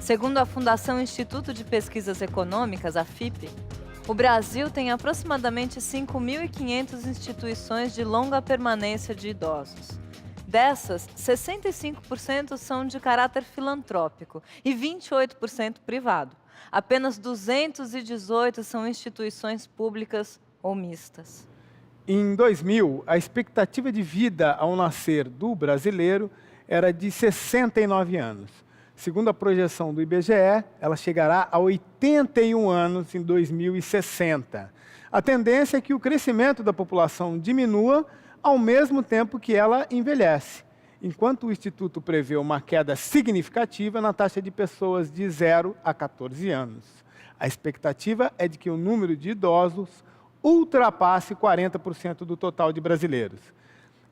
Segundo a Fundação Instituto de Pesquisas Econômicas, a FIPE, o Brasil tem aproximadamente 5.500 instituições de longa permanência de idosos. Dessas, 65% são de caráter filantrópico e 28% privado. Apenas 218 são instituições públicas ou mistas. Em 2000, a expectativa de vida ao nascer do brasileiro era de 69 anos. Segundo a projeção do IBGE, ela chegará a 81 anos em 2060. A tendência é que o crescimento da população diminua ao mesmo tempo que ela envelhece, enquanto o Instituto prevê uma queda significativa na taxa de pessoas de 0 a 14 anos. A expectativa é de que o número de idosos ultrapasse 40% do total de brasileiros.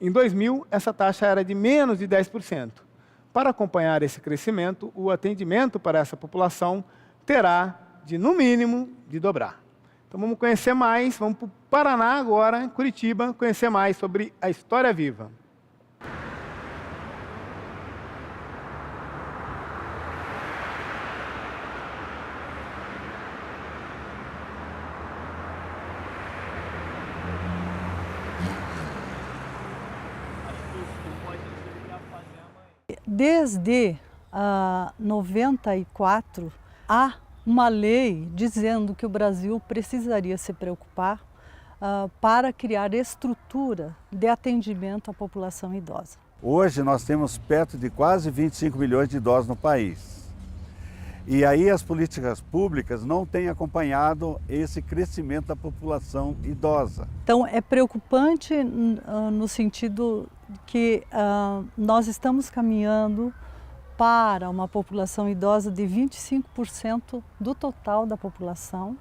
Em 2000, essa taxa era de menos de 10%. Para acompanhar esse crescimento, o atendimento para essa população terá de, no mínimo, de dobrar. Então vamos conhecer mais, vamos para o Paraná agora, em Curitiba, conhecer mais sobre a História Viva. Desde 94, há uma lei dizendo que o Brasil precisaria se preocupar para criar estrutura de atendimento à população idosa. Hoje nós temos perto de quase 25 milhões de idosos no país. E aí as políticas públicas não têm acompanhado esse crescimento da população idosa. Então é preocupante no sentido que nós estamos caminhando para uma população idosa de 25% do total da população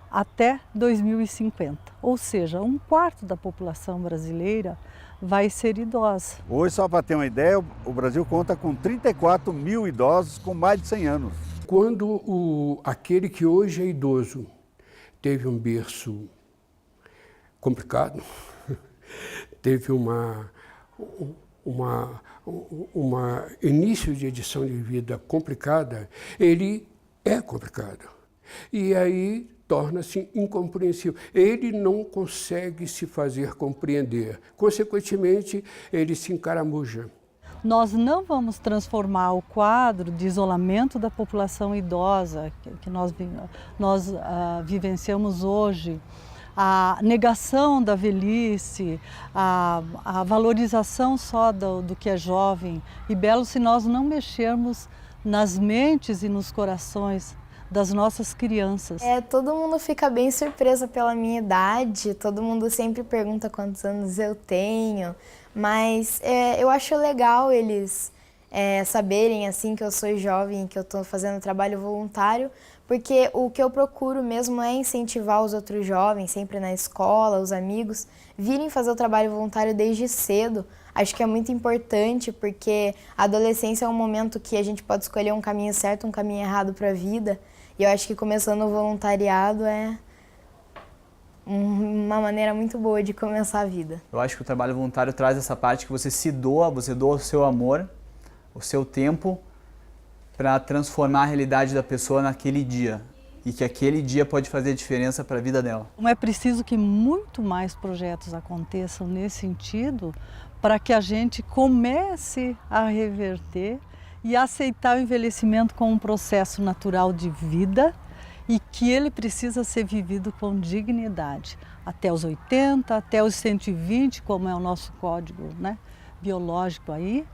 até 2050. Ou seja, 1/4 da população brasileira vai ser idosa. Hoje, só para ter uma ideia, o Brasil conta com 34 mil idosos com mais de 100 anos. Quando aquele que hoje é idoso teve um berço complicado, teve uma início de edição de vida complicada, ele é complicado. E aí torna-se incompreensível. Ele não consegue se fazer compreender. Consequentemente, ele se encaramuja. Nós não vamos transformar o quadro de isolamento da população idosa que nós vivenciamos hoje, a negação da velhice, a valorização só do que é jovem e belo, se nós não mexermos nas mentes e nos corações das nossas crianças. Todo mundo fica bem surpreso pela minha idade, todo mundo sempre pergunta quantos anos eu tenho, mas eu acho legal eles saberem assim que eu sou jovem, que eu estou fazendo trabalho voluntário, porque o que eu procuro mesmo é incentivar os outros jovens, sempre na escola, os amigos, virem fazer o trabalho voluntário desde cedo. Acho que é muito importante, porque a adolescência é um momento que a gente pode escolher um caminho certo, um caminho errado para a vida. E eu acho que começando o voluntariado é uma maneira muito boa de começar a vida. Eu acho que o trabalho voluntário traz essa parte que você se doa, você doa o seu amor, o seu tempo, para transformar a realidade da pessoa naquele dia. E que aquele dia pode fazer diferença para a vida dela. É preciso que muito mais projetos aconteçam nesse sentido, para que a gente comece a reverter e aceitar o envelhecimento como um processo natural de vida e que ele precisa ser vivido com dignidade. Até os 80, até os 120, como é o nosso código, né, biológico aí,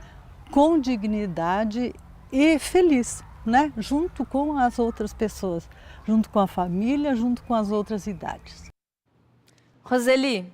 com dignidade e feliz, né, junto com as outras pessoas, junto com a família, junto com as outras idades. Roseli,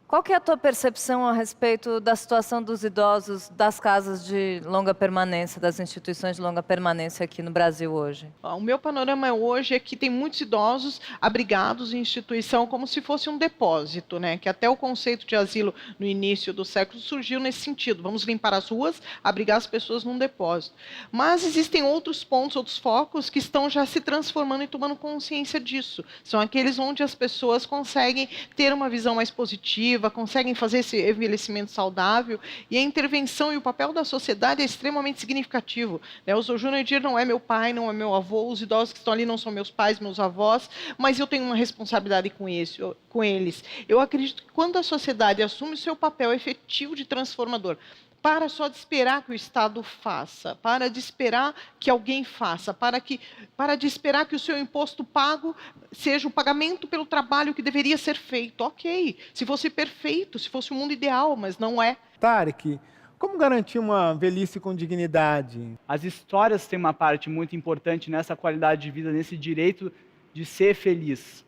qual que é a tua percepção a respeito da situação dos idosos das casas de longa permanência, das instituições de longa permanência aqui no Brasil hoje? O meu panorama hoje é que tem muitos idosos abrigados em instituição como se fosse um depósito, né? Que até o conceito de asilo no início do século surgiu nesse sentido. Vamos limpar as ruas, abrigar as pessoas num depósito. Mas existem outros pontos, outros focos que estão já se transformando e tomando consciência disso. São aqueles onde as pessoas conseguem ter uma visão mais positiva, ativa, conseguem fazer esse envelhecimento saudável, e a intervenção e o papel da sociedade é extremamente significativo, né? O Sojourner Edir não é meu pai, não é meu avô, os idosos que estão ali não são meus pais, meus avós, mas eu tenho uma responsabilidade com eles. Eu acredito que quando a sociedade assume o seu papel efetivo de transformador, para só de esperar que o Estado faça, para de esperar que alguém faça, para de esperar que o seu imposto pago seja o pagamento pelo trabalho que deveria ser feito. Ok, se fosse perfeito, se fosse o mundo ideal, mas não é. Tarek, como garantir uma velhice com dignidade? As histórias têm uma parte muito importante nessa qualidade de vida, nesse direito de ser feliz.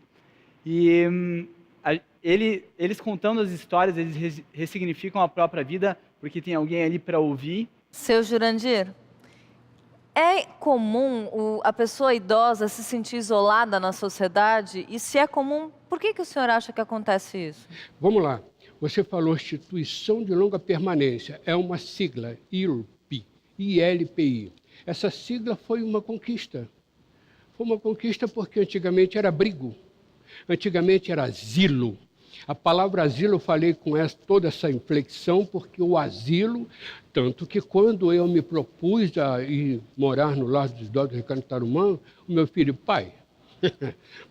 E eles contando as histórias, eles ressignificam a própria vida, porque tem alguém ali para ouvir. Seu Jurandir, é comum a pessoa idosa se sentir isolada na sociedade? E se é comum, por que o senhor acha que acontece isso? Vamos lá. Você falou Instituição de Longa Permanência. É uma sigla, ILPI, ILPI. Essa sigla foi uma conquista. Foi uma conquista porque antigamente era abrigo. Antigamente era asilo. A palavra asilo eu falei com toda essa inflexão porque o asilo, tanto que quando eu me propus a ir morar no Lar dos Idosos do Recanto Tarumã, o meu filho, pai,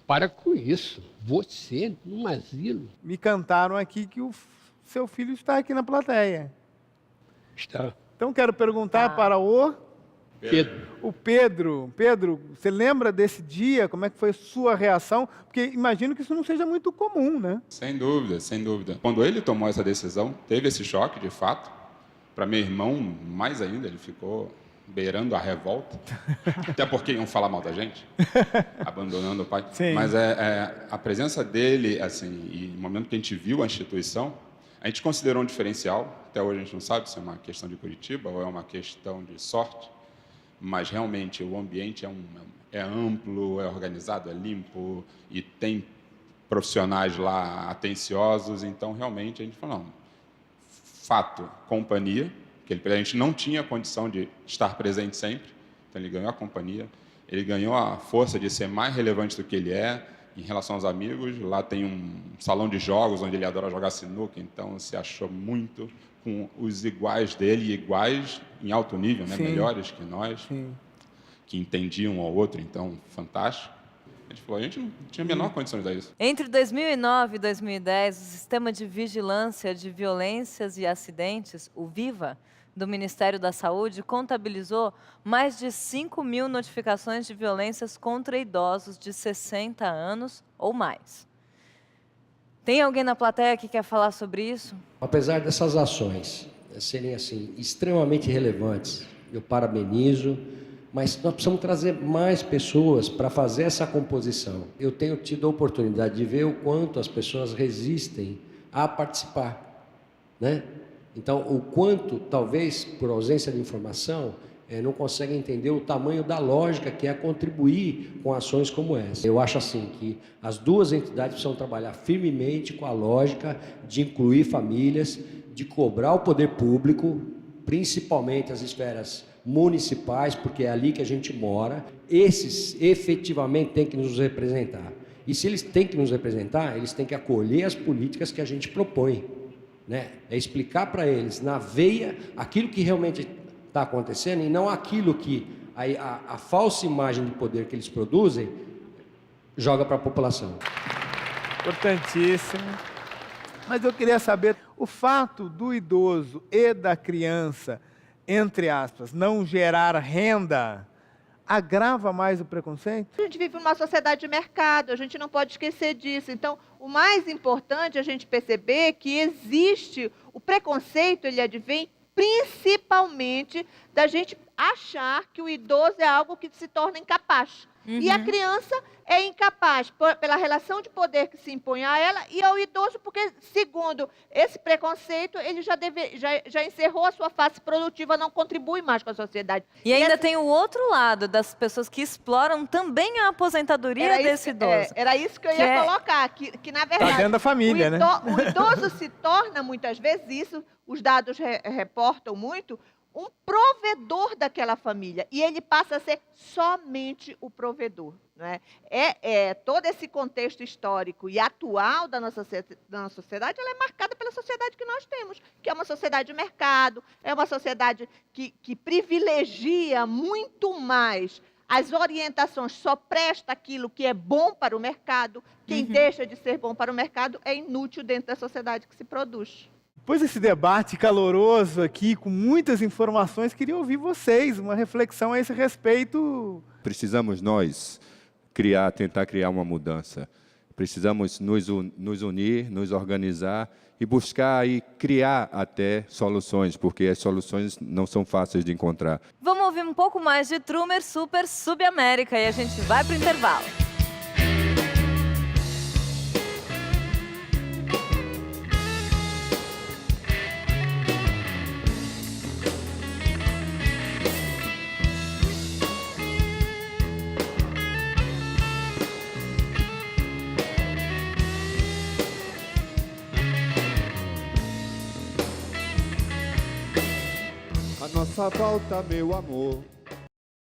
para com isso, você num asilo. Me cantaram aqui que o seu filho está aqui na plateia. Está. Então quero perguntar para o Pedro. Pedro, você lembra desse dia? Como é que foi a sua reação? Porque imagino que isso não seja muito comum, né? Sem dúvida, sem dúvida. Quando ele tomou essa decisão, teve esse choque, de fato. Para meu irmão, mais ainda, ele ficou beirando a revolta. Até porque iam falar mal da gente, abandonando o pai. Sim. Mas a presença dele, assim, e no momento que a gente viu a instituição, a gente considerou um diferencial. Até hoje a gente não sabe se é uma questão de Curitiba ou é uma questão de sorte. Mas realmente o ambiente é amplo, é organizado, é limpo e tem profissionais lá atenciosos. Então, realmente, a gente falou, não, fato, companhia, que a gente não tinha condição de estar presente sempre, então ele ganhou a companhia, ele ganhou a força de ser mais relevante do que ele é em relação aos amigos. Lá tem um salão de jogos onde ele adora jogar sinuca, então se achou muito com os iguais dele, iguais em alto nível, né? Melhores que nós, que entendiam um ao outro, então, fantástico. A gente falou, a gente não tinha a menor condição de dar isso. Entre 2009 e 2010, o Sistema de Vigilância de Violências e Acidentes, o VIVA, do Ministério da Saúde, contabilizou mais de 5.000 notificações de violências contra idosos de 60 anos ou mais. Tem alguém na plateia que quer falar sobre isso? Apesar dessas ações serem assim extremamente relevantes, eu parabenizo, mas nós precisamos trazer mais pessoas para fazer essa composição. Eu tenho tido a oportunidade de ver o quanto as pessoas resistem a participar, né? Então, o quanto, talvez, por ausência de informação, não conseguem entender o tamanho da lógica que é contribuir com ações como essa. Eu acho assim que as duas entidades precisam trabalhar firmemente com a lógica de incluir famílias, de cobrar o poder público, principalmente as esferas municipais, porque é ali que a gente mora. Esses efetivamente têm que nos representar. E se eles têm que nos representar, eles têm que acolher as políticas que a gente propõe, né? É explicar para eles, na veia, aquilo que realmente está acontecendo e não aquilo que a falsa imagem de poder que eles produzem joga para a população. Importantíssimo. Mas eu queria saber, o fato do idoso e da criança, entre aspas, não gerar renda, agrava mais o preconceito? A gente vive numa sociedade de mercado, a gente não pode esquecer disso. Então, o mais importante é a gente perceber que existe o preconceito, ele advém principalmente da gente achar que o idoso é algo que se torna incapaz. E a criança é incapaz pela relação de poder que se impõe a ela e ao idoso, porque, segundo esse preconceito, ele já encerrou a sua fase produtiva, não contribui mais com a sociedade. E ainda tem o outro lado das pessoas que exploram também a aposentadoria desse idoso. Era isso que eu ia colocar, que na verdade... Tá dentro da família, né? O idoso se torna, muitas vezes, isso, os dados reportam muito, um provedor daquela família, e ele passa a ser somente o provedor. Não é? Todo esse contexto histórico e atual da nossa sociedade, ela é marcada pela sociedade que nós temos, que é uma sociedade de mercado, é uma sociedade que privilegia muito mais as orientações, só presta aquilo que é bom para o mercado. Quem deixa de ser bom para o mercado é inútil dentro da sociedade que se produz. Depois desse debate caloroso aqui, com muitas informações, queria ouvir vocês, uma reflexão a esse respeito. Precisamos nós tentar criar uma mudança. Precisamos nos unir, nos organizar e buscar e criar até soluções, porque as soluções não são fáceis de encontrar. Vamos ouvir um pouco mais de Trumer Super Subamérica e a gente vai para o intervalo. A nossa volta, meu amor,